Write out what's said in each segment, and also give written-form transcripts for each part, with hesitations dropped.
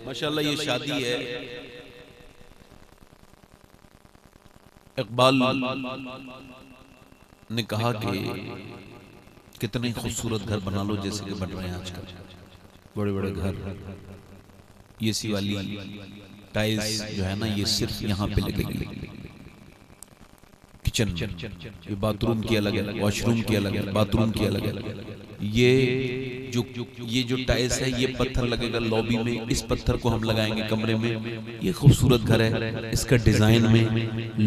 माशाल्लाह ये शादी है। इकबाल ने कहा कि कितने खूबसूरत घर बना लो जैसे कि बन रहे हैं आजकल, बड़े बड़े घर, ये सी वाली टाइल्स जो है ना ये सिर्फ यहाँ पे लगेगी। किचन, ये बाथरूम की अलग है, वॉशरूम की अलग है, बाथरूम की अलग है। ये जो टाइल्स है ये पत्थर लगेगा लॉबी में, इस पत्थर को हम लगाएंगे कमरे में। ये खूबसूरत घर है, इसका डिजाइन में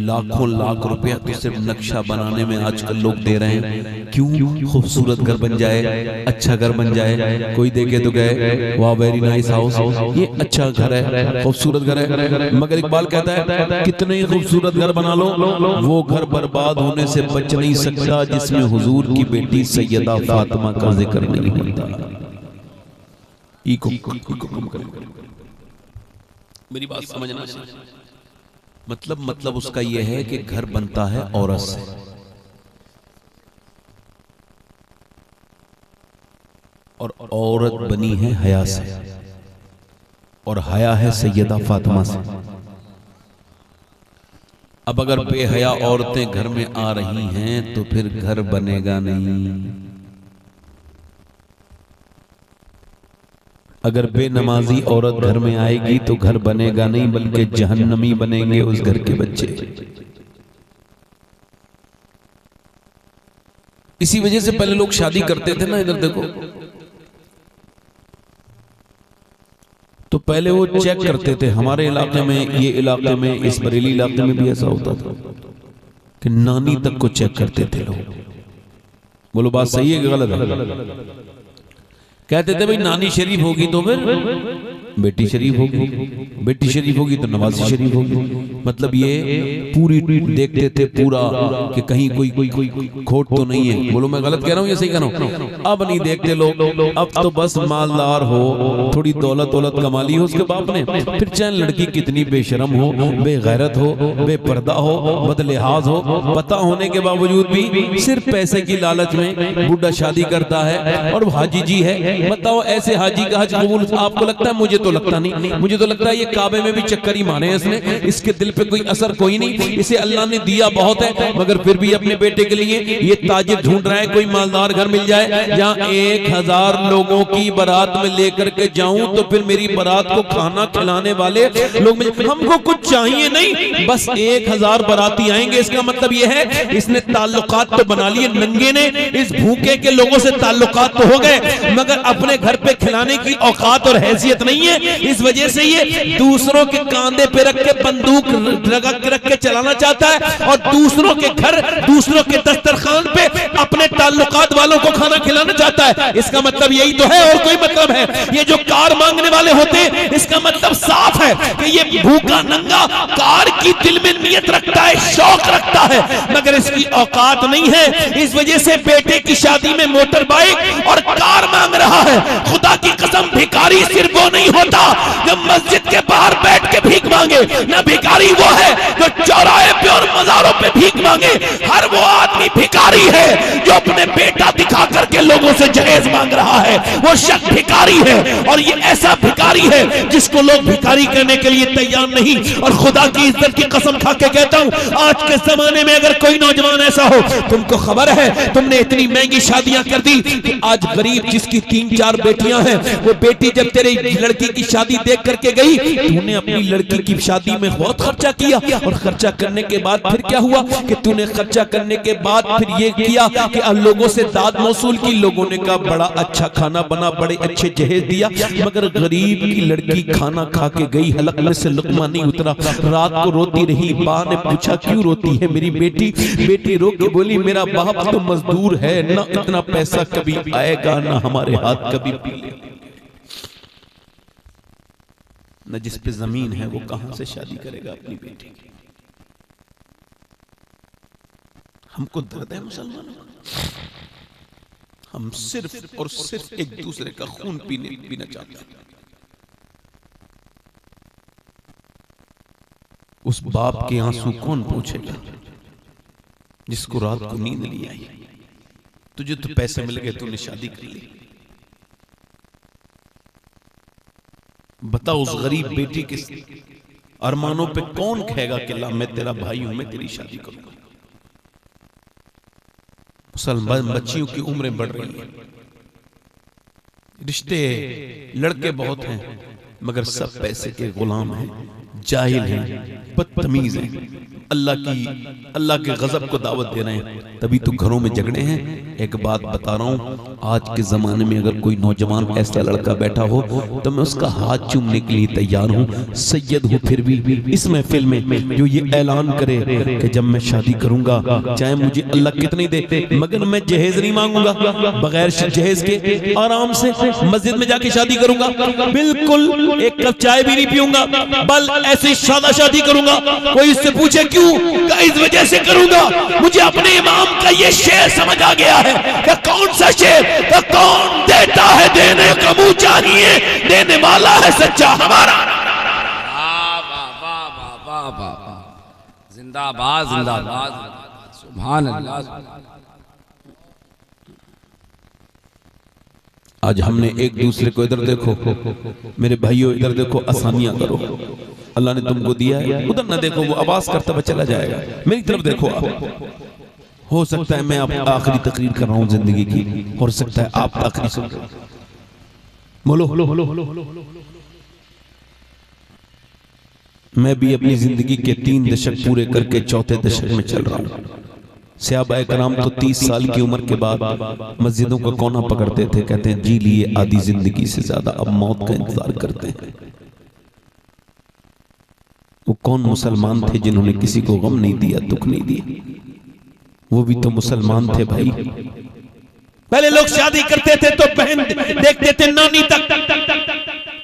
लाखों लाख रुपया तो सिर्फ नक्शा बनाने में आजकल लोग दे रहे हैं। क्यों? खूबसूरत घर बन जाए, अच्छा घर बन जाए, कोई देखे तो गए वाह वेरी नाइस हाउस, ये अच्छा घर है, खूबसूरत घर है। मगर इकबाल कहता है कितने ही खूबसूरत घर बना लो, वो घर बर्बाद होने से बच नहीं सकता जिसमें हुजूर की बेटी सैयदा फातिमा का जिक्र नहीं होता। मेरी बात समझना, मतलब उसका यह है कि घर बनता है औरत से, और औरत बनी है हया से, और हया है सैयदा फातिमा से। अब अगर बेहया औरतें घर में आ रही हैं तो फिर घर बनेगा नहीं। अगर बेनमाजी औरत घर में आएगी तो घर बनेगा नहीं, बल्कि जहन्नमी बनेंगे उस घर के बच्चे। इसी वजह से पहले लोग शादी करते थे ना, इधर देखो, तो पहले वो चेक करते थे। हमारे इलाके में, ये इलाके में, इस बरेली इलाके में भी ऐसा होता था कि नानी तक को चेक करते थे लोग। बोलो बात सही है कि गलत है? कहते थे भाई नानी शरीफ होगी तो फिर बेटी शरीफ होगी, बेटी शरीफ होगी तो नवाजी शरीफ होगी। मतलब ये पूरी देखते थे पूरा कि कहीं कोई खोट तो नहीं है। बोलो मैं गलत कह रहा हूँ या सही कह रहा हूँ? अब नहीं देखते लोग, अब तो बस मालदार हो, थोड़ी दौलत कमा ली हो उसके बाप ने, फिर चाहे लड़की कितनी बेशरम हो, बेगैरत हो, बेपर्दा हो, बदलिहाज हो, पता होने के बावजूद भी सिर्फ पैसे की लालच में बुढ़ा शादी करता है। और हाजी जी है, बताओ ऐसे हाजी का हज कबूल आपको लगता है? मुझे तो लगता नहीं। मुझे तो लगता है ये काबे में भी चक्कर ही मारे इसने, इसके दिल पे कोई असर कोई नहीं। इसे अल्लाह ने दिया बहुत है, मगर फिर भी अपने बेटे के लिए ये ताजिर ढूंढ रहा है कोई मालदार घर मिल जाए जहां 1000 लोगों की बारात में लेकर के जाऊं तो फिर मेरी बारात को खाना खिलाने वाले लोग मिल। हमको कुछ चाहिए नहीं, बस 1000 बाराती आएंगे। इसका मतलब ये है इसने ताल्लुकात तो बना लिए नंगे ने, इस भूखे के लोगों से ताल्लुकात तो हो गए, मगर अपने घर पे खिलाने की औकात और हैसियत नहीं है। इस वजह से ये दूसरों के कांधे पे रख के बंदूक रख के चलाना चाहता है, और दूसरों के घर, दूसरों के दस्तरखान पे अपने ताल्लुकात वालों को खाना खिलाना चाहता है। इसका मतलब यही तो है, और कोई मतलब है? ये जो कार मांगने वाले होते हैं, इसका मतलब साफ है कि ये भूखा नंगा कार की दिल में नियत रखता है, शौक रखता है, मगर इसकी औकात नहीं है। इस वजह से बेटे की शादी में मोटर बाइक और कार मांग रहा है। खुदा की कसम, भिखारी सिर्फ वो नहीं होता जो मस्जिद के बाहर बैठ के भीख मांगे, ना भिखारी वो है जो चौराहे पे और मज़ारों पे भीख मांगे। हर वो आदमी भिखारी है जो अपने बेटा दिखा करके लोगों से जहेज मांग रहा है, वो शख्स भिखारी है। और ये ऐसा भिखारी है जिसको लोग भिखारी करने के लिए तैयार नहीं। और खुदा की इज्जत की कसम खा के कहता हूं, आज के जमाने में अगर कोई नौजवान ऐसा हो, तुमको खबर है तुमने इतनी महंगी शादियां कर दी कि आज गरीब जिसकी 3-4 बेटियां हैं, वो बेटी जब तेरे लड़की की शादी देख करके गई, तूने अपनी लड़की की शादी में बहुत खर्चा किया, और खर्चा करने के बाद फिर क्या हुआ कि तूने खर्चा करने के बाद फिर ये किया कि लोगों से दाद मौसूल की। लोगों ने कहा बड़ा अच्छा खाना बना, बड़े अच्छे जहेज दिया, मगर गरीब की लड़की खाना खा के गई, हलक में से लुकमा नहीं उतरा। रात को रोती रही, मां ने पूछा क्यों रोती है मेरी बेटी? बेटी रो के बोली मेरा बाप तो मजदूर है, ना इतना पैसा कभी आएगा, ना हमारे हाथ कभी पीले, न जिस पे जमीन है वो कहां से शादी करेगा अपनी बेटी की। हमको दर्द है मुसलमानों का, हम सिर्फ और सिर्फ एक दूसरे का खून पीना चाहते हैं। उस बाप के आंसू कौन पूछेगा जिसको रात को नींद नहीं आई? तुझे तो पैसे मिल गए, तूने शादी कर ली, बताओ उस गरीब बेटी के अरमानों पे कौन कहेगा कि ला मैं तेरा भाई हूं, मैं तेरी शादी करूंगा। मुसलमान बच्चियों की उम्रें बढ़ रही हैं, रिश्ते लड़के बहुत हैं मगर सब पैसे के गुलाम हैं, जाहिल हैं, बदतमीज हैं, अल्लाह के गजब को दावत दे रहे हैं, तभी तो घरों में झगड़े हैं। एक बात बता रहा हूं, आज के जमाने में अगर कोई नौजवान ऐसा लड़का बैठा हो तो मैं उसका हाथ चूमने के लिए तैयार हूं, सैयद हूं, फिर भी इस महफिल में जो ये ऐलान करे कि जब मैं शादी करूंगा चाहे मुझे अल्लाह कितनी दे मगर मैं जहेज नहीं मांगूंगा, बगैर जहेज के आराम से मस्जिद में जाके शादी करूंगा, बिल्कुल एक कप चाय भी नहीं पीऊंगा, बल ऐसे सादा शादी करूंगा। कोई इससे पूछे क्यों, इस वजह से करूंगा, मुझे अपने इमाम का ये शेर समझ आ गया है कि कौन सा शेर, कि कौन देता है देने का मुंह चाहिए, देने वाला है सच्चा हमारा। जिंदाबाद जिंदाबाद, सुभान अल्लाह। आज हमने एक दूसरे को, इधर देखो मेरे भाइयों, इधर देखो, आसानियां करो, अल्लाह ने तुमको दिया है, उधर ना देखो, वो आवाज करता हुआ चला जाएगा, मेरी तरफ देखो आप। हो सकता है मैं आप आखिरी तकरीर कर रहा हूं जिंदगी की, हो सकता है आप आखिरी सुन रहे हो, बोलो। मैं भी अपनी जिंदगी के 3 दशक पूरे करके 4थे दशक में चल रहा हूं। सहाबाए कराम तो 30 साल की उम्र के बाद मस्जिदों का कोना पकड़ते थे, कहते हैं जी लिए आधी जिंदगी से ज्यादा अब मौत का इंतजार करते हैं। वो कौन मुसलमान थे जिन्होंने किसी को गम नहीं दिया, दुख नहीं दिया? वो भी तो मुसलमान थे भाई। पहले लोग शादी करते थे तो बहन देखते थे नानी तक,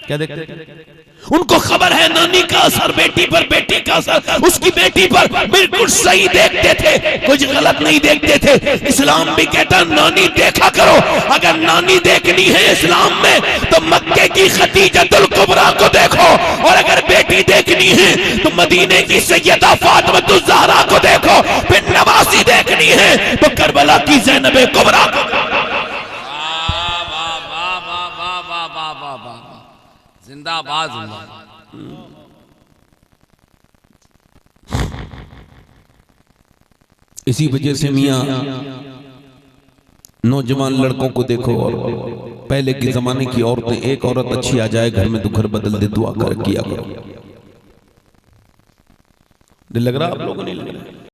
क्या देखते थे? उनको खबर है नानी का असर बेटी पर, बेटी का असर उसकी बेटी पर, बिल्कुल सही देखते थे, कुछ गलत नहीं देखते थे। इस्लाम भी कहता नानी देखा करो, अगर नानी देखनी है इस्लाम में तो मक्के की खदीजतुल कुबरा को देखो, और अगर बेटी देखनी है तो मदीने की सैयदा फातिमा ज़हरा को देखो, फिर नवासी देखनी है तो करबला की ज़ैनब कुबरा को। जिंदाबाद। इसी वजह से मियां नौजवान लड़कों को देखो, और पहले के जमाने की औरतें, एक औरत अच्छी आ जाए घर में तो घर बदल दे, दुआ कर किया करो। दिल लग रहा आप लोगों ने?